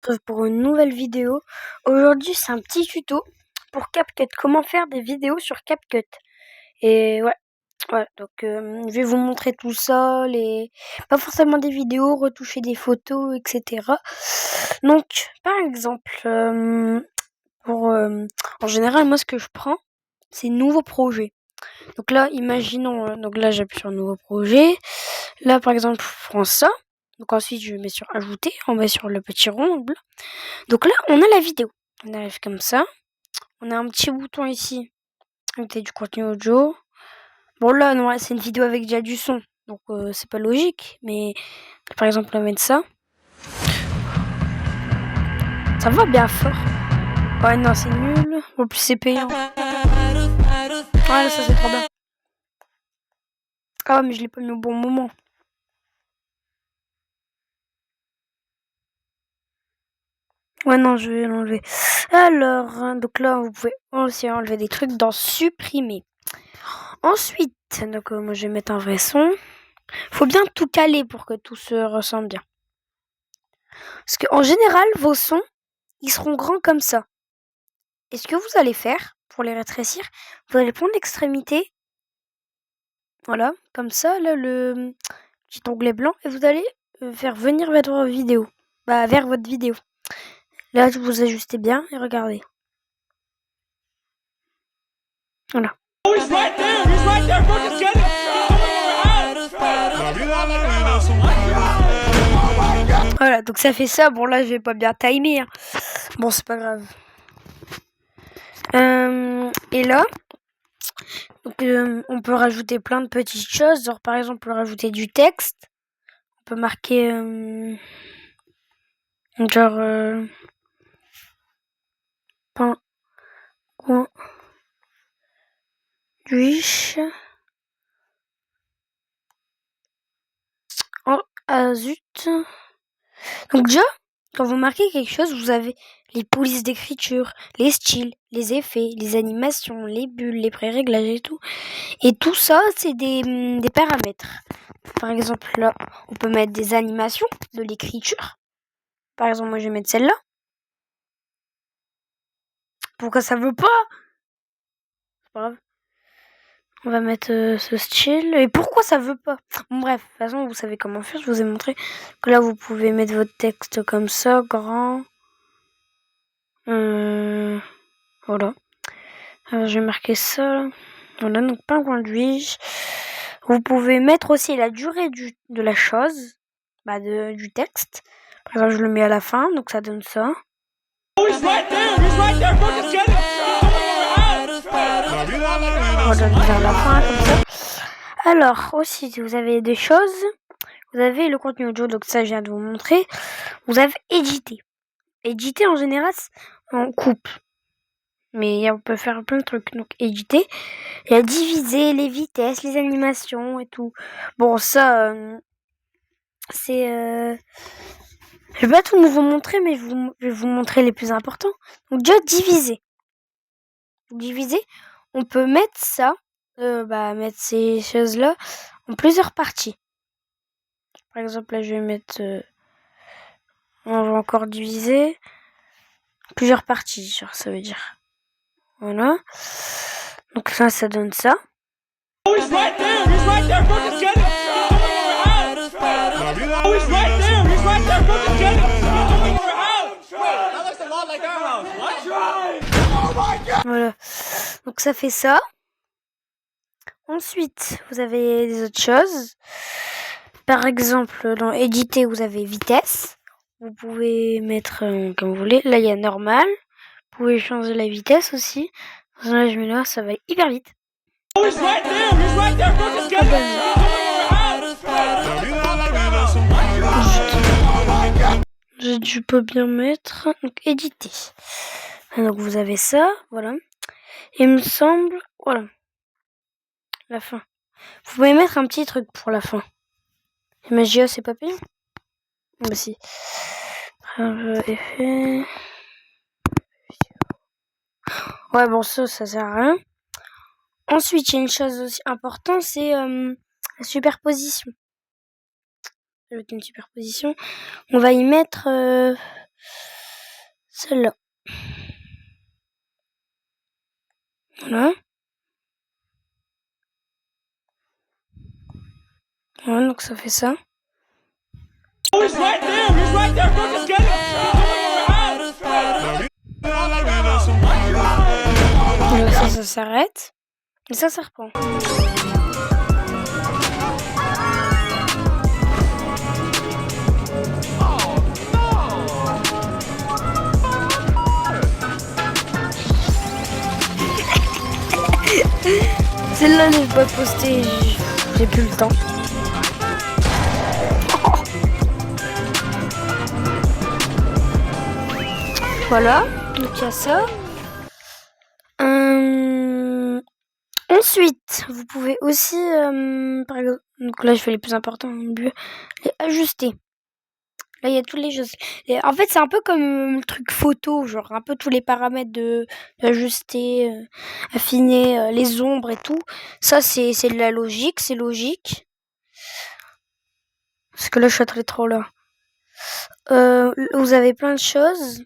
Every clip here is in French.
retrouve pour une nouvelle vidéo. Aujourd'hui, c'est un petit tuto pour CapCut. Comment faire des vidéos sur CapCut. Et ouais, donc je vais vous montrer tout ça, pas forcément des vidéos, retoucher des photos, etc. Donc, par exemple, en général, moi, ce que je prends, c'est nouveau projet. Donc là, imaginons, donc là, j'appuie sur nouveau projet. Là, par exemple, je prends ça. Donc ensuite, je mets sur ajouter, on va sur le petit rond bleu. Donc là, on a la vidéo. On arrive comme ça. On a un petit bouton ici. Ajouter du contenu audio. Bon là, non, c'est une vidéo avec déjà du son. Donc c'est pas logique. Mais par exemple, on va mettre ça. Ça va bien fort. Ouais, non, c'est nul. En plus, c'est payant. Ouais, ça c'est trop bien. Ah, mais je l'ai pas mis au bon moment. Ouais, non, je vais l'enlever. Alors, donc là, vous pouvez aussi enlever des trucs dans supprimer. Ensuite, donc moi je vais mettre un vrai son. Faut bien tout caler pour que tout se ressemble bien. Parce qu'en général, vos sons, ils seront grands comme ça. Et ce que vous allez faire, pour les rétrécir, vous allez prendre l'extrémité. Voilà, comme ça, là, le petit onglet blanc. Et vous allez faire venir votre vidéo. Bah, vers votre vidéo. Là, vous ajustez bien et regardez. Voilà. Voilà, donc ça fait ça. Bon, là, je vais pas bien timer. Hein. Bon, c'est pas grave. Et là, donc, on peut rajouter plein de petites choses. Genre, par exemple, on peut rajouter du texte. On peut marquer genre pain conduit. Oh, ah zut. Donc déjà, quand vous marquez quelque chose, vous avez les polices d'écriture, les styles, les effets, les animations, les bulles, les pré-réglages et tout. Et tout ça, c'est des paramètres. Par exemple, là, on peut mettre des animations de l'écriture. Par exemple, moi, je vais mettre celle-là. Pourquoi ça veut pas? C'est pas grave. On va mettre ce style. Et pourquoi ça veut pas? Bon, bref, de toute façon, vous savez comment faire. Je vous ai montré que là, vous pouvez mettre votre texte comme ça, grand. Voilà. Alors, je vais marquer ça. Là. Voilà, donc pain conduit. Vous pouvez mettre aussi la durée de la chose, du texte. Par exemple, je le mets à la fin, donc ça donne ça. Voilà, vers la fin, comme ça. Alors, aussi, si vous avez des choses, vous avez le contenu audio, donc ça, je viens de vous montrer. Vous avez éditer. Éditer, en général, on coupe. Mais on peut faire plein de trucs. Donc, éditer. Il y a diviser les vitesses, les animations et tout. Bon, ça, c'est... Je vais pas tout vous montrer, mais je vais vous montrer les plus importants. Donc, déjà, diviser. Diviser, on peut mettre ça, mettre ces choses-là en plusieurs parties. Par exemple, là, je vais mettre... on va encore diviser plusieurs parties, genre, ça veut dire. Voilà. Donc ça donne ça. Voilà. Donc ça fait ça. Ensuite, vous avez des autres choses. Par exemple, dans éditer, vous avez vitesse. Vous pouvez mettre comme vous voulez. Là, il y a normal. Vous pouvez changer la vitesse aussi. Là, je mets là, ça va hyper vite. J'ai dû pas bien mettre. Donc, éditer. Donc, vous avez ça, voilà. Il me semble, voilà. La fin. Vous pouvez mettre un petit truc pour la fin. Magia, c'est pas payant? Bah si. Effet. Ouais, bon, ça sert à rien. Ensuite, il y a une chose aussi importante, c'est la superposition. Avec une superposition, on va y mettre Celle-là. Voilà. Voilà, donc ça fait ça. Voilà, ça s'arrête. Et ça reprend. Celle-là, je vais pas poster, j'ai plus le temps. Voilà, donc il y a ça. Ensuite, vous pouvez aussi, par exemple, donc là je fais les plus importants, les ajuster. Là il y a tous les choses. Et en fait c'est un peu comme le truc photo, genre un peu tous les paramètres d'ajuster, affiner les ombres et tout. Ça c'est de la logique, c'est logique. Parce que là je suis très trop là. Vous avez plein de choses.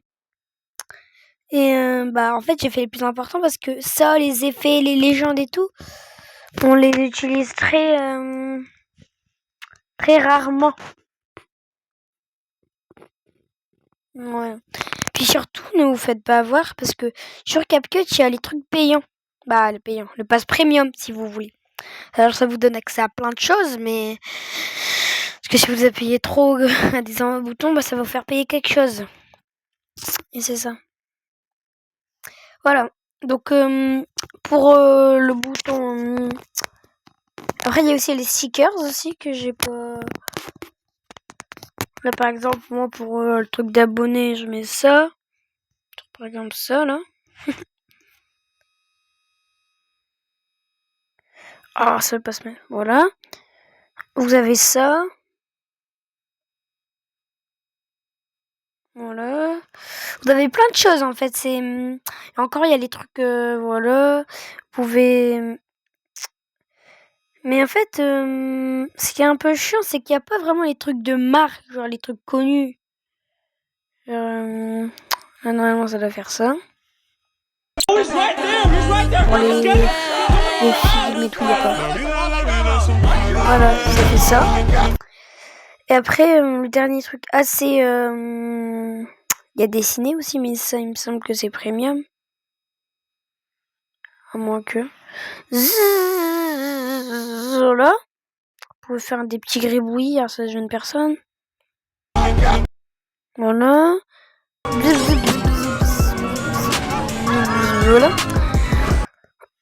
Et en fait j'ai fait les plus importants parce que ça, les effets, les légendes et tout, on les utilise très rarement. Ouais. Puis surtout, ne vous faites pas avoir parce que sur CapCut, il y a les trucs payants. Le payant, le pass premium si vous voulez. Alors ça vous donne accès à plein de choses, mais parce que si vous avez payé trop à des boutons, ça va vous faire payer quelque chose. Et c'est ça. Voilà. Donc pour le bouton. Après il y a aussi les stickers aussi que j'ai pas. Là par exemple moi pour le truc d'abonné je mets ça. Par exemple ça là. Ah ça passe mal. Voilà. Vous avez ça. Voilà. Vous avez plein de choses en fait. C'est encore il y a les trucs voilà. Vous pouvez. Mais en fait, ce qui est un peu chiant, c'est qu'il n'y a pas vraiment les trucs de marque, genre les trucs connus. Là, normalement, ça doit faire ça. Pour les films et tout, il n'y a pas. Voilà, ça fait ça. Et après, le dernier truc assez... il y a dessiné aussi, mais ça, il me semble que c'est premium. À moins que... Voilà. Vous pouvez faire des petits gribouillis à cette jeune personne. Voilà. Voilà.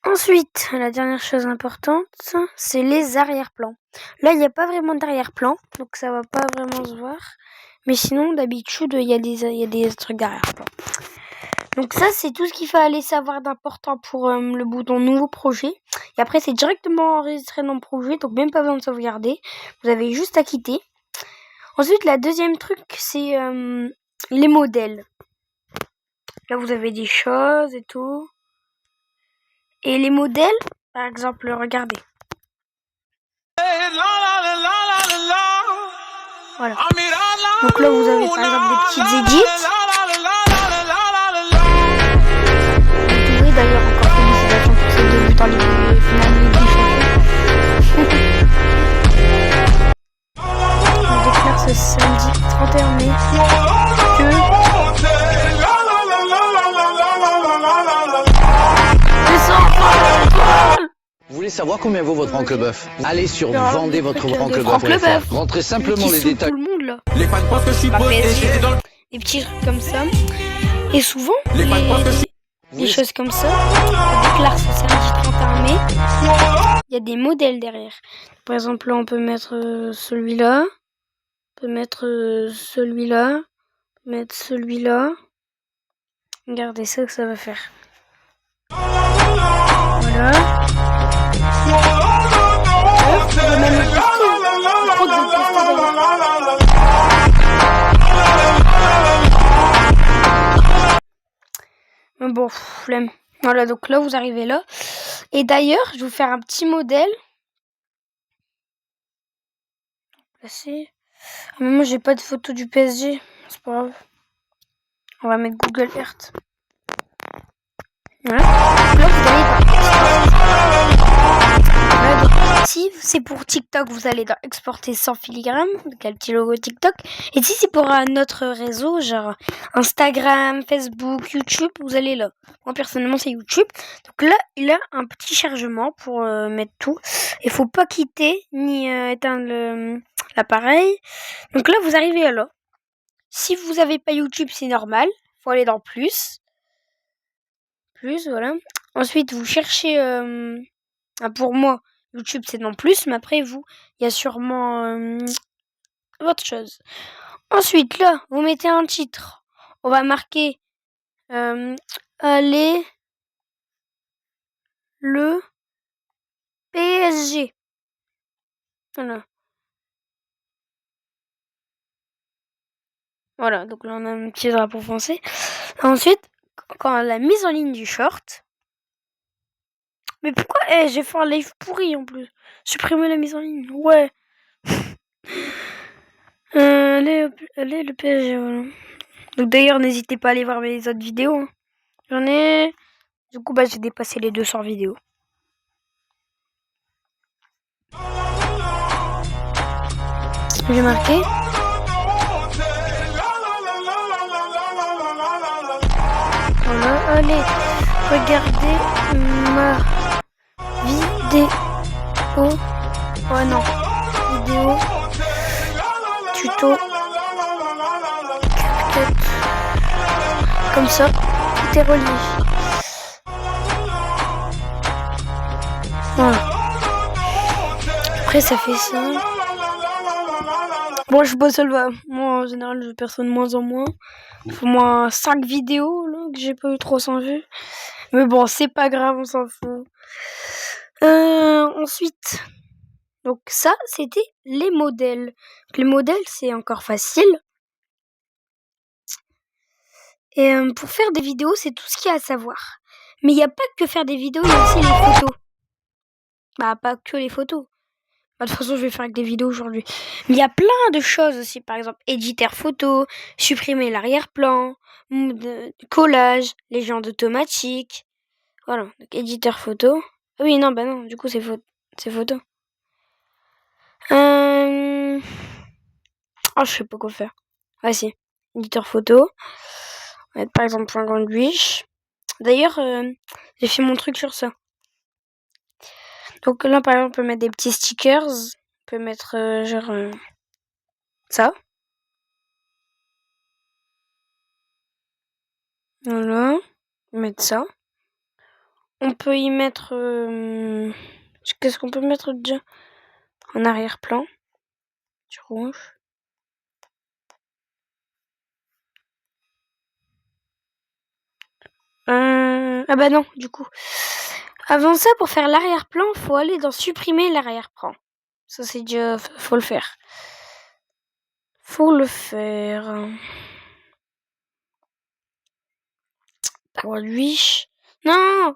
Ensuite, la dernière chose importante, c'est les arrière-plans. Là, il n'y a pas vraiment d'arrière-plan, donc ça va pas vraiment se voir. Mais sinon, d'habitude, il y a des trucs d'arrière-plan. Donc ça, c'est tout ce qu'il fallait savoir d'important pour le bouton nouveau projet. Et après, c'est directement enregistré dans le projet, donc même pas besoin de sauvegarder. Vous avez juste à quitter. Ensuite, la deuxième truc, c'est les modèles. Là, vous avez des choses et tout. Et les modèles, par exemple, regardez. Voilà. Donc là, vous avez par exemple des petites édits. Vous pouvez d'ailleurs encore félicitations pour ces deux buts en finale Ligue des Champions. On déclare ce samedi 31 mai que Vous voulez savoir combien vaut votre Enclebœuf? Allez sur vendezvotreenclebœuf.fr. Rentrez simplement les détails. Tout le monde là. Les fans pensent que je suis des petits trucs comme ça. Et souvent, les choses comme ça, on déclare ce samedi 31 mai. Il y a des modèles derrière. Par exemple, là, on peut mettre celui-là. On peut mettre celui-là. On peut mettre celui-là. Regardez ça que ça va faire. Voilà. Mais bon, flemme. Voilà, donc là, vous arrivez là. Et d'ailleurs, je vais vous faire un petit modèle. Placer. Ah, mais moi, j'ai pas de photo du PSG. C'est pas grave. On va mettre Google Earth. Voilà. Là, vous allez dans si c'est pour TikTok, vous allez dans exporter sans filigrane, donc le petit logo TikTok. Et si c'est pour un autre réseau, genre Instagram, Facebook, YouTube, vous allez là. Moi personnellement c'est YouTube. Donc là, il a un petit chargement pour mettre tout. Il faut pas quitter ni éteindre l'appareil. Donc là, vous arrivez à là. Si vous avez pas YouTube, c'est normal. Faut aller dans plus, voilà. Ensuite, vous cherchez. Pour moi, YouTube c'est non plus, mais après vous, il y a sûrement autre chose. Ensuite, là, vous mettez un titre. On va marquer allez le PSG. Voilà. Voilà, donc là on a un petit drapeau français. Ensuite, quand la mise en ligne du short. Mais pourquoi j'ai fait un live pourri en plus. Supprimer la mise en ligne. Ouais. Allez le PSG, voilà. Donc d'ailleurs, n'hésitez pas à aller voir mes autres vidéos. Hein. J'en ai... Du coup, j'ai dépassé les 200 vidéos. J'ai marqué. Voilà, allez, regardez ma vidéo. Oh non, vidéo. Tuto. Comme ça, tout est relié. Voilà. Après, ça fait ça. Bon, je bosse là. Moi, en général, je perçois de moins en moins. Faut moins 5 vidéos, là, que j'ai pas eu 300 vues. Mais bon, c'est pas grave, on s'en fout. Ensuite, donc ça, c'était les modèles. Donc, les modèles, c'est encore facile. Et pour faire des vidéos, c'est tout ce qu'il y a à savoir. Mais il n'y a pas que faire des vidéos, il y a aussi les photos. Pas que les photos. De toute façon, je vais faire avec des vidéos aujourd'hui. Mais il y a plein de choses aussi. Par exemple, éditeur photo, supprimer l'arrière-plan, collage, légende automatique. Voilà, donc éditeur photo. Ah oui, non, non, du coup, c'est photo. Oh, je sais pas quoi faire. Ah si, éditeur photo. On va mettre par exemple point sandwich. D'ailleurs, j'ai fait mon truc sur ça. Donc là, par exemple, on peut mettre des petits stickers. On peut mettre genre ça. Voilà. On peut mettre ça. On peut y mettre... qu'est-ce qu'on peut mettre déjà en arrière-plan? Du rouge. Ah bah non, du coup. Avant ça, pour faire l'arrière-plan, faut aller dans supprimer l'arrière-plan. Ça, c'est déjà... Faut le faire. Faut le faire. Sandwich. Non!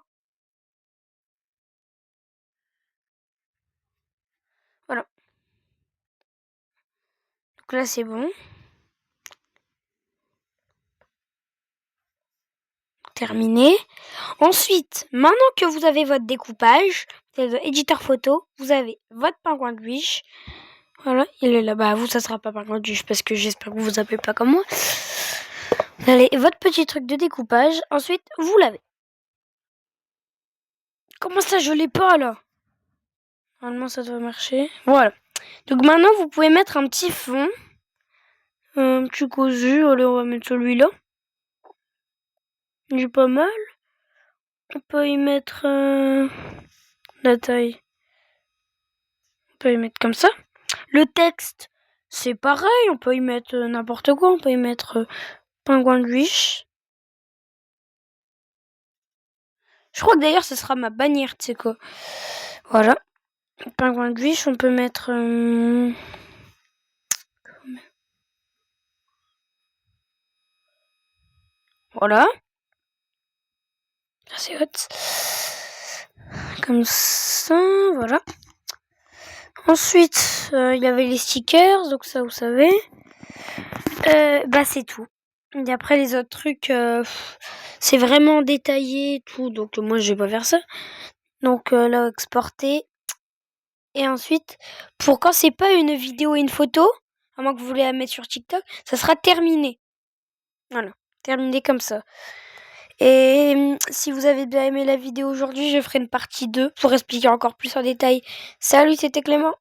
Voilà. Donc là, c'est bon. Terminé. Ensuite, maintenant que vous avez votre découpage, éditeur photo, vous avez votre pingouin de wish. Voilà, il est là. Vous, ça sera pas pingouin de wish parce que j'espère que vous vous appelez pas comme moi. Vous avez votre petit truc de découpage. Ensuite, vous l'avez. Comment ça, je l'ai pas là? Normalement, ça doit marcher. Voilà. Donc maintenant, vous pouvez mettre un petit fond. Un petit cousu. Allez, on va mettre celui-là. Il est pas mal. On peut y mettre la taille. On peut y mettre comme ça. Le texte, c'est pareil. On peut y mettre n'importe quoi. On peut y mettre pingouin de wish. Je crois que d'ailleurs, ce sera ma bannière, tu sais quoi. Voilà. Pingouin de wish, on peut mettre... Voilà. C'est hot. Comme ça, voilà. Ensuite, il y avait les stickers, donc ça, vous savez. C'est tout. Et après les autres trucs, c'est vraiment détaillé tout, donc moi je vais pas faire ça. Donc là exporter. Et ensuite, pour quand c'est pas une vidéo et une photo, à moins que vous voulez la mettre sur TikTok, ça sera terminé. Voilà, terminé comme ça. Et si vous avez bien aimé la vidéo aujourd'hui, je ferai une partie 2 pour expliquer encore plus en détail. Salut, c'était Clément.